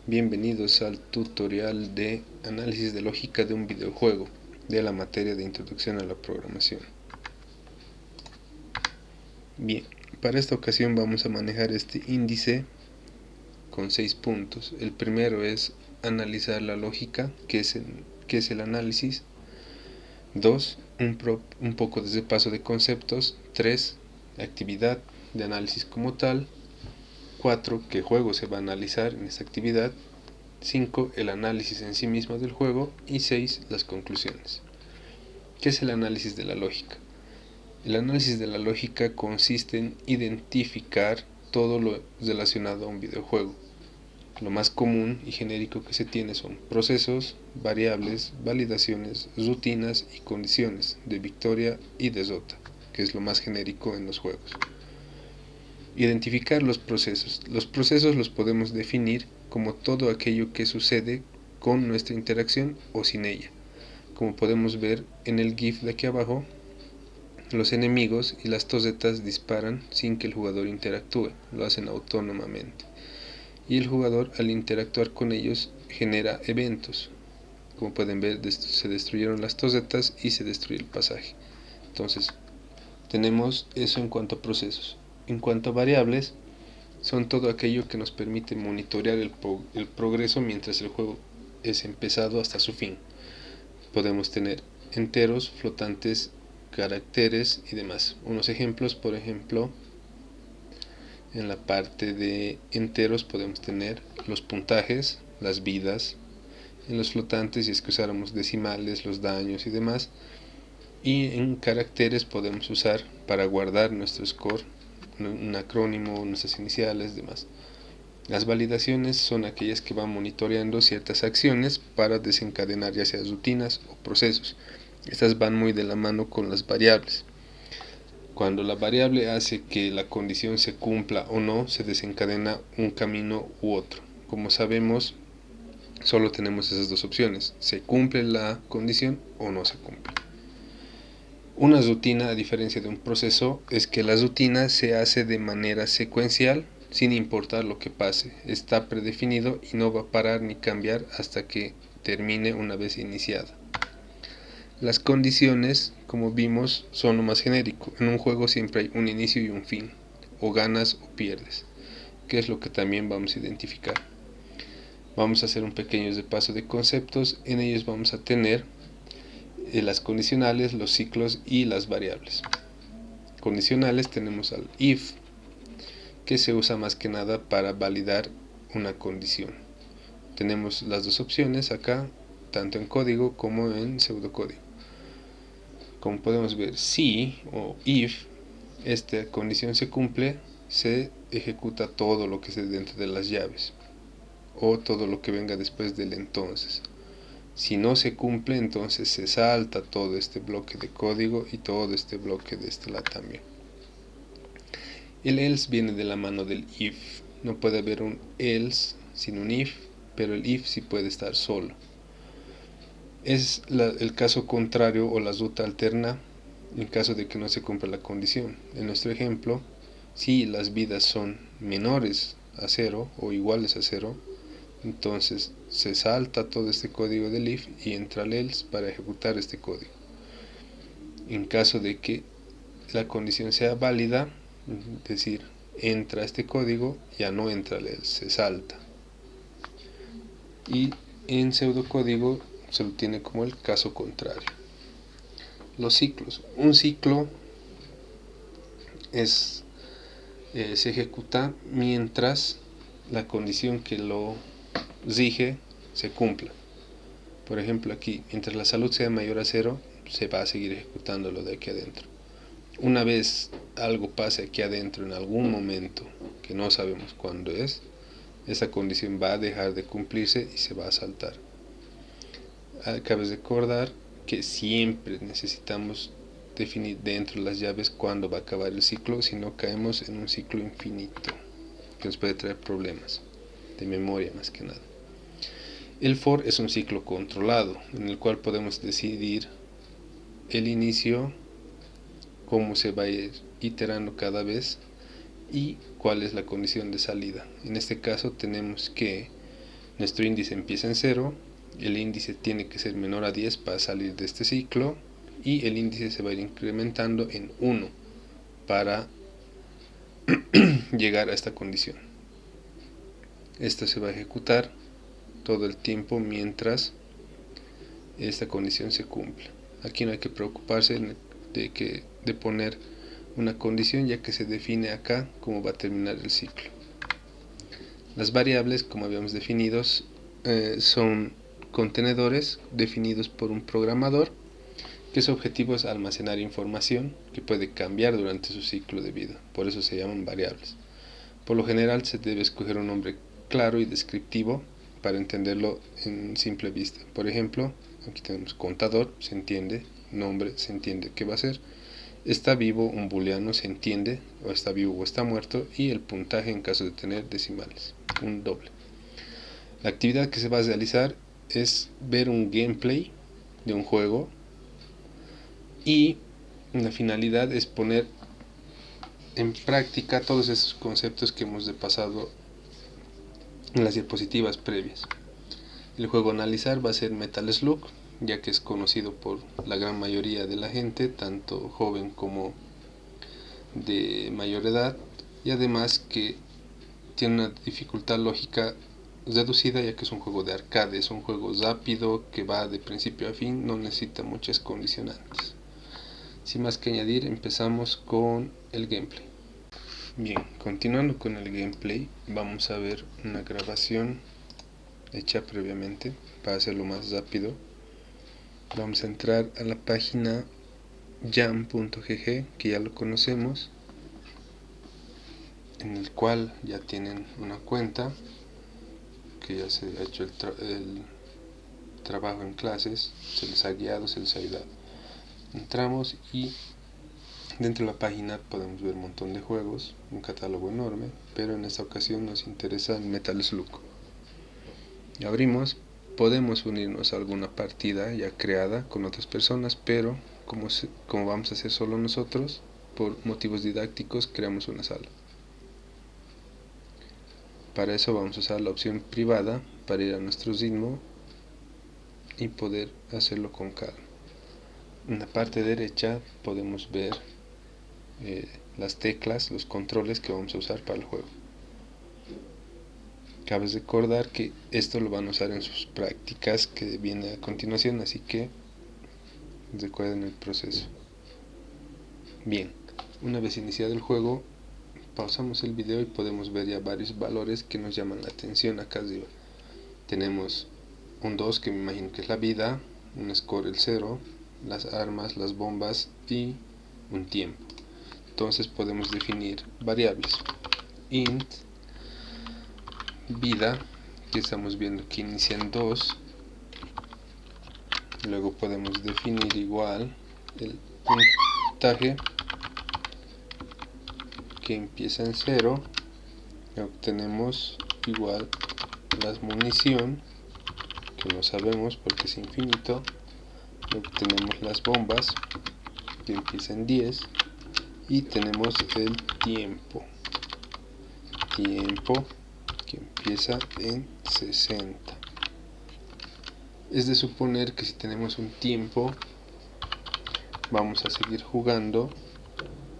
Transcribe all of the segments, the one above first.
Bienvenidos al tutorial de análisis de lógica de un videojuego de la materia de introducción a la programación. Bien, para esta ocasión vamos a manejar este índice con 6 puntos. El primero es analizar la lógica, que es el análisis. 2. Un poco de repaso de conceptos. 3. Actividad de análisis como tal. 4. ¿Qué juego se va a analizar en esta actividad? 5. El análisis en sí mismo del juego. Y 6. Las conclusiones. ¿Qué es el análisis de la lógica? El análisis de la lógica consiste en identificar todo lo relacionado a un videojuego. Lo más común y genérico que se tiene son procesos, variables, validaciones, rutinas y condiciones de victoria y derrota, que es lo más genérico en los juegos. Identificar los procesos. Los procesos los podemos definir como todo aquello que sucede con nuestra interacción o sin ella. Como podemos ver en el GIF de aquí abajo, los enemigos y las torretas disparan sin que el jugador interactúe, lo hacen autónomamente. Y el jugador, al interactuar con ellos, genera eventos. Como pueden ver, se destruyeron las torretas y se destruye el pasaje. Entonces, tenemos eso en cuanto a procesos. En cuanto a variables, son todo aquello que nos permite monitorear el progreso mientras el juego es empezado hasta su fin. Podemos tener enteros, flotantes, caracteres y demás. Unos ejemplos, por ejemplo, en la parte de enteros podemos tener los puntajes, las vidas. En los flotantes, si es que usáramos decimales, los daños y demás. Y en caracteres podemos usar para guardar nuestro score un acrónimo, nuestras iniciales, demás. Las validaciones son aquellas que van monitoreando ciertas acciones para desencadenar ya sea rutinas o procesos. Estas van muy de la mano con las variables. Cuando la variable hace que la condición se cumpla o no, se desencadena un camino u otro. Como sabemos, solo tenemos esas dos opciones: se cumple la condición o no se cumple. Una rutina, a diferencia de un proceso, es que la rutina se hace de manera secuencial sin importar lo que pase. Está predefinido y no va a parar ni cambiar hasta que termine una vez iniciada. Las condiciones, como vimos, son lo más genérico. En un juego siempre hay un inicio y un fin, o ganas o pierdes, que es lo que también vamos a identificar. Vamos a hacer un pequeño repaso de conceptos. En ellos vamos a tener las condicionales, los ciclos y las variables. Condicionales tenemos al if, que se usa más que nada para validar una condición. Tenemos las dos opciones acá, tanto en código como en pseudocódigo. Como podemos ver, si o if esta condición se cumple, se ejecuta todo lo que esté dentro de las llaves o todo lo que venga después del entonces. Si no se cumple, entonces se salta todo este bloque de código y todo este bloque de este lado también. El else viene de la mano del if. No puede haber un else sin un if, pero el if sí puede estar solo. Es el caso contrario o la ruta alterna en caso de que no se cumpla la condición. En nuestro ejemplo, si las vidas son menores a 0 o iguales a 0, entonces se salta todo este código del if y entra el else para ejecutar este código. En caso de que la condición sea válida, es decir, entra este código, ya no entra el else, se salta. Y en pseudocódigo se lo tiene como el caso contrario. Los ciclos. Un ciclo se ejecuta mientras la condición que lo rige se cumpla. Por ejemplo, aquí, mientras la salud sea mayor a 0, se va a seguir ejecutando lo de aquí adentro. Una vez algo pase aquí adentro en algún momento, que no sabemos cuándo es, esa condición va a dejar de cumplirse y se va a saltar. Cabe recordar que siempre necesitamos definir dentro de las llaves cuándo va a acabar el ciclo, si no caemos en un ciclo infinito que nos puede traer problemas de memoria más que nada. El for es un ciclo controlado en el cual podemos decidir el inicio, cómo se va a ir iterando cada vez y cuál es la condición de salida. En este caso tenemos que Nuestro índice empieza en 0, el índice tiene que ser menor a 10 para salir de este ciclo, y el índice se va a ir incrementando en 1 para llegar a esta condición. Esto se va a ejecutar todo el tiempo mientras esta condición se cumple. Aquí no hay que preocuparse de poner una condición, ya que se define acá cómo va a terminar el ciclo. Las variables, como habíamos definido, son contenedores definidos por un programador, que su objetivo es almacenar información que puede cambiar durante su ciclo de vida. Por eso se llaman variables. Por lo general se debe escoger un nombre claro y descriptivo para entenderlo en simple vista. Por ejemplo, aquí tenemos contador, se entiende; nombre, se entiende qué va a ser; está vivo, un booleano, se entiende, o está vivo o está muerto; y el puntaje en caso de tener decimales, un doble. La actividad que se va a realizar es ver un gameplay de un juego, y la finalidad es poner en práctica todos esos conceptos que hemos pasado en las diapositivas previas. El juego a analizar va a ser Metal Slug, ya que es conocido por la gran mayoría de la gente, tanto joven como de mayor edad, y además que tiene una dificultad lógica reducida, ya que es un juego de arcade, es un juego rápido que va de principio a fin, no necesita muchas condicionantes. Sin más que añadir, empezamos con el gameplay. Bien, continuando con el gameplay, vamos a ver una grabación hecha previamente para hacerlo más rápido. Vamos a entrar a la página jam.gg, que ya lo conocemos, en el cual ya tienen una cuenta, que ya se ha hecho el trabajo en clases, se les ha guiado, se les ha ayudado. Entramos y dentro de la página podemos ver un montón de juegos, un catálogo enorme, pero en esta ocasión nos interesa el Metal Slug. Abrimos, podemos unirnos a alguna partida ya creada con otras personas, pero como vamos a hacer solo nosotros, por motivos didácticos creamos una sala. Para eso vamos a usar la opción privada para ir a nuestro ritmo y poder hacerlo con calma. En la parte derecha podemos ver las teclas, los controles que vamos a usar para el juego. Cabe recordar que esto lo van a usar en sus prácticas que viene a continuación, así que recuerden el proceso. Bien, una vez iniciado el juego, pausamos el video y podemos ver ya varios valores que nos llaman la atención acá arriba. Tenemos un 2, que me imagino que es la vida; un score, el 0, las armas, las bombas y un tiempo. Entonces podemos definir variables. Int vida, que estamos viendo que inicia en 2. Luego podemos definir igual el puntaje, que empieza en 0. Obtenemos igual la munición, que no sabemos porque es infinito. Obtenemos las bombas, que empieza en 10. Y tenemos el tiempo, que empieza en 60. Es de suponer que si tenemos un tiempo, vamos a seguir jugando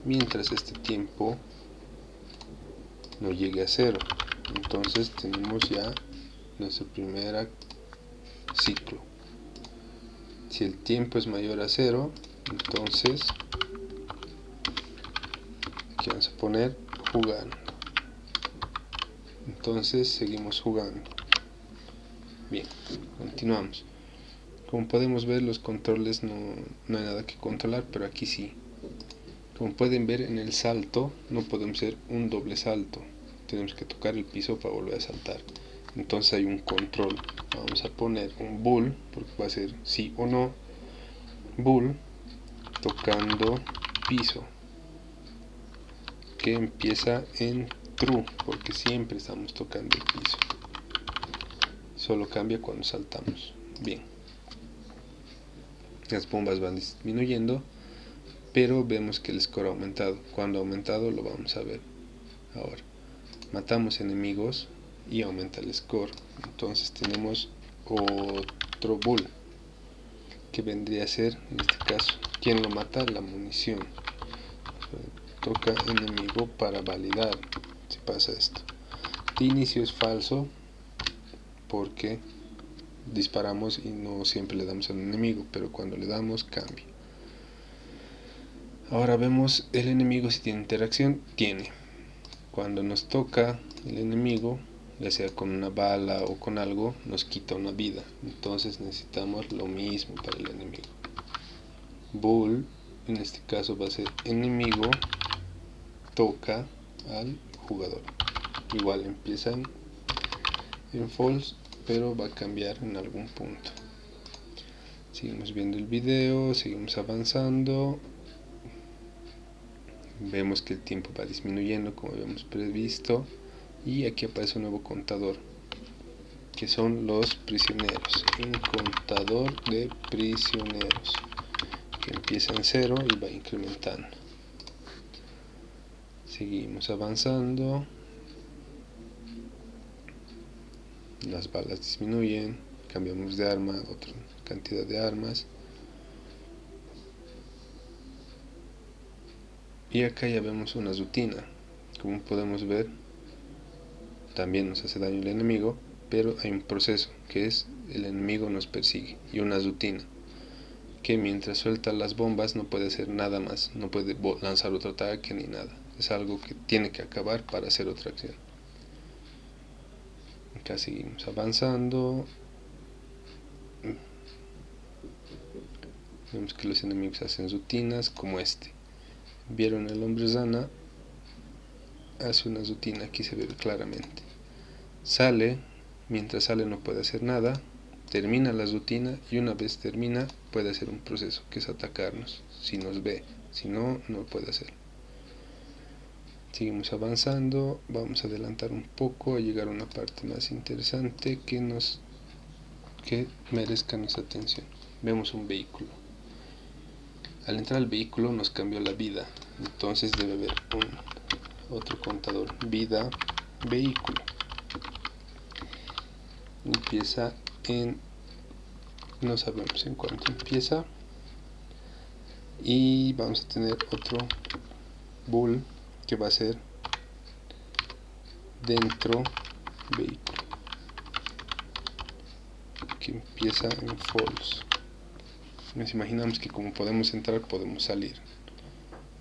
mientras este tiempo no llegue a 0. Entonces tenemos ya nuestro primer ciclo. Si el tiempo es mayor a 0, entonces aquí vamos a poner jugando. Entonces seguimos jugando. Bien, continuamos. Como podemos ver, los controles no hay nada que controlar, pero aquí sí. Como pueden ver, en el salto no podemos hacer un doble salto, tenemos que tocar el piso para volver a saltar. Entonces hay un control. Vamos a poner un bool, porque va a ser sí o no. Bool tocando piso, que empieza en true, porque siempre estamos tocando el piso, solo cambia cuando saltamos. Bien, las bombas van disminuyendo, pero vemos que el score ha aumentado. Cuando ha aumentado lo vamos a ver ahora. Matamos enemigos y aumenta el score. Entonces tenemos otro bull, que vendría a ser, en este caso, ¿quién lo mata? La munición. Toca enemigo para validar si pasa esto. De inicio es falso porque disparamos y no siempre le damos al enemigo, pero cuando le damos cambia. Ahora vemos el enemigo si tiene interacción. Tiene. Cuando nos toca el enemigo, ya sea con una bala o con algo, nos quita una vida. Entonces necesitamos lo mismo para el enemigo. Bull, en este caso va a ser enemigo, toca al jugador. Igual empieza en false, pero va a cambiar en algún punto. Seguimos viendo el video, seguimos avanzando. Vemos que el tiempo va disminuyendo como habíamos previsto, y aquí aparece un nuevo contador, que son los prisioneros. Un contador de prisioneros que empieza en 0 y va incrementando. Seguimos avanzando. Las balas disminuyen, cambiamos de arma, otra cantidad de armas. Y acá ya vemos una rutina. Como podemos ver, también nos hace daño el enemigo, pero hay un proceso que es el enemigo nos persigue, y una rutina que mientras suelta las bombas no puede hacer nada más, no puede lanzar otro ataque ni nada. Es algo que tiene que acabar para hacer otra acción. Acá seguimos avanzando. Vemos que los enemigos hacen rutinas como este. Vieron el hombre rana, hace una rutina, aquí se ve claramente. Sale, mientras sale no puede hacer nada, termina la rutina y una vez termina puede hacer un proceso que es atacarnos si nos ve, si no, no puede hacerlo. Seguimos avanzando, vamos a adelantar un poco a llegar a una parte más interesante que merezca nuestra atención. Vemos un vehículo. Al entrar al vehículo nos cambió la vida, entonces debe haber otro contador, vida, vehículo. Empieza en, no sabemos en cuánto empieza, y vamos a tener otro bull que va a ser dentro vehículo, que empieza en false. Nos imaginamos que como podemos entrar podemos salir.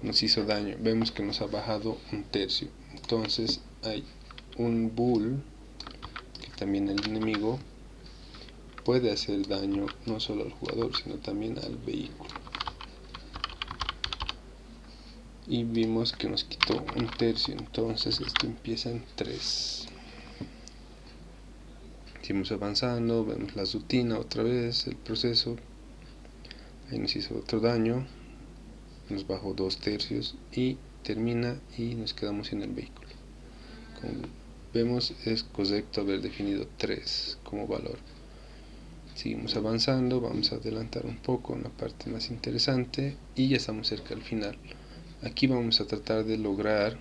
Nos hizo daño, vemos que nos ha bajado un tercio, entonces hay un bull que también el enemigo puede hacer daño no solo al jugador sino también al vehículo, y vimos que nos quitó un tercio, entonces esto empieza en 3. Seguimos avanzando, vemos la rutina otra vez, el proceso. Ahí nos hizo otro daño, nos bajó 2 tercios y termina, y nos quedamos sin el vehículo. Como vemos, es correcto haber definido 3 como valor. Seguimos avanzando, vamos a adelantar un poco en la parte más interesante y ya estamos cerca al final. Aquí vamos a tratar de lograr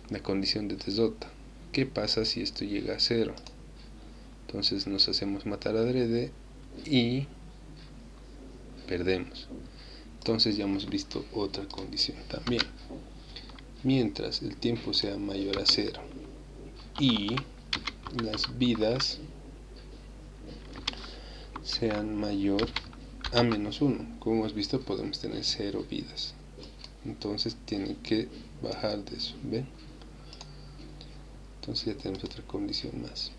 la condición de derrota. ¿Qué pasa si esto llega a 0? Entonces nos hacemos matar adrede y perdemos. Entonces ya hemos visto otra condición también. Mientras el tiempo sea mayor a 0 y las vidas sean mayor a menos 1, como hemos visto podemos tener 0 vidas, entonces tiene que bajar de eso, ¿ven? Entonces ya tenemos otra condición más.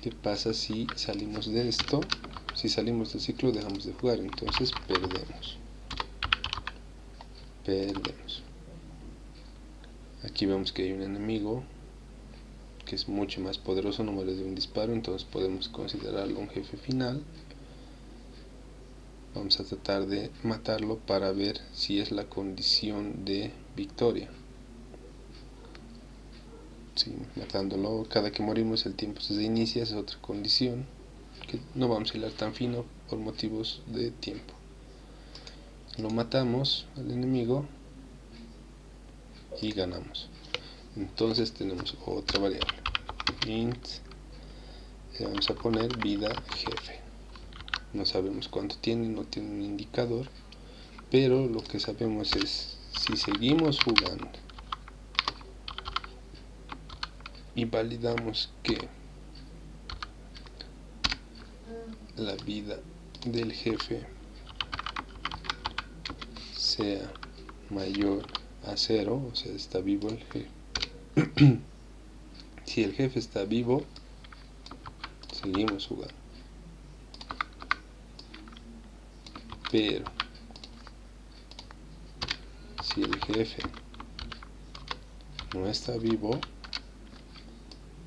¿Qué pasa si salimos de esto? Si salimos del ciclo dejamos de jugar, entonces perdemos. Aquí vemos que hay un enemigo que es mucho más poderoso, no muere de un disparo, entonces podemos considerarlo un jefe final. Vamos a tratar de matarlo para ver si es la condición de victoria. Seguimos matándolo, cada que morimos el tiempo se inicia, es otra condición que no vamos a hilar tan fino por motivos de tiempo. Lo matamos al enemigo y ganamos. Entonces tenemos otra variable, int, le vamos a poner vida jefe. No sabemos cuánto tiene, no tiene un indicador, pero lo que sabemos es, si seguimos jugando y validamos que la vida del jefe sea mayor a 0, o sea, está vivo el jefe. Si el jefe está vivo, seguimos jugando. Pero si el jefe no está vivo,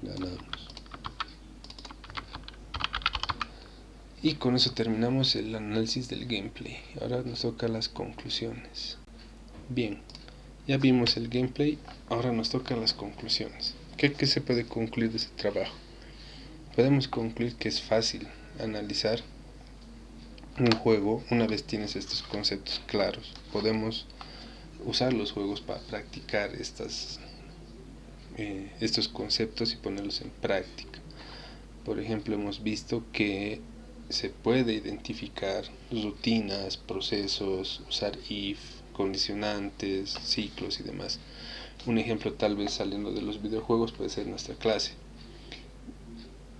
ganamos. Y con eso terminamos el análisis del gameplay. Ahora nos toca las conclusiones. Bien, ya vimos el gameplay, ahora nos tocan las conclusiones. ¿Qué se puede concluir de este trabajo? Podemos concluir que es fácil analizar un juego una vez tienes estos conceptos claros. Podemos usar los juegos para practicar estos conceptos y ponerlos en práctica. Por ejemplo, hemos visto que se puede identificar rutinas, procesos, usar if, condicionantes, ciclos y demás. Un ejemplo, tal vez saliendo de los videojuegos, puede ser nuestra clase.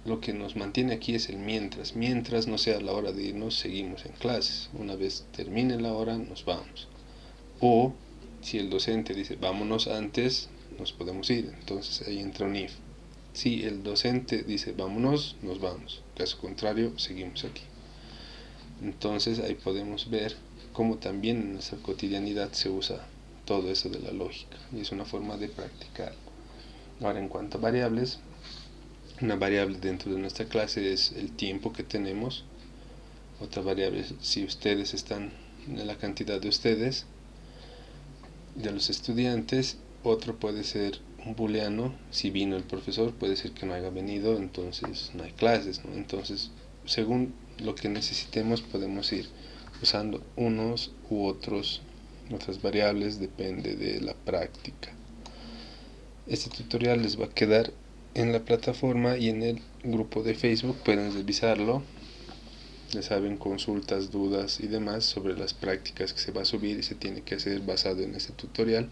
Lo que nos mantiene aquí es el mientras. Mientras no sea la hora de irnos, seguimos en clases. Una vez termine la hora, nos vamos. O si el docente dice vámonos antes, nos podemos ir. Entonces ahí entra un if. Si el docente dice vámonos, nos vamos. Caso contrario, seguimos aquí. Entonces ahí podemos ver cómo también en nuestra cotidianidad se usa todo eso de la lógica. Y es una forma de practicar. Ahora, en cuanto a variables, una variable dentro de nuestra clase es el tiempo que tenemos. Otra variable es si ustedes están en la cantidad de ustedes, de los estudiantes. Otro puede ser un booleano, si vino el profesor, puede ser que no haya venido, entonces no hay clases, ¿no? Entonces, según lo que necesitemos, podemos ir usando unos u otras variables, depende de la práctica. Este tutorial les va a quedar en la plataforma y en el grupo de Facebook, pueden revisarlo. Ya saben, consultas, dudas y demás sobre las prácticas que se va a subir y se tiene que hacer basado en este tutorial.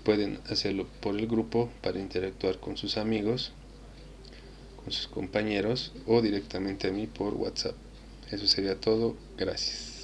Pueden hacerlo por el grupo para interactuar con sus amigos, con sus compañeros o directamente a mí por WhatsApp. Eso sería todo. Gracias.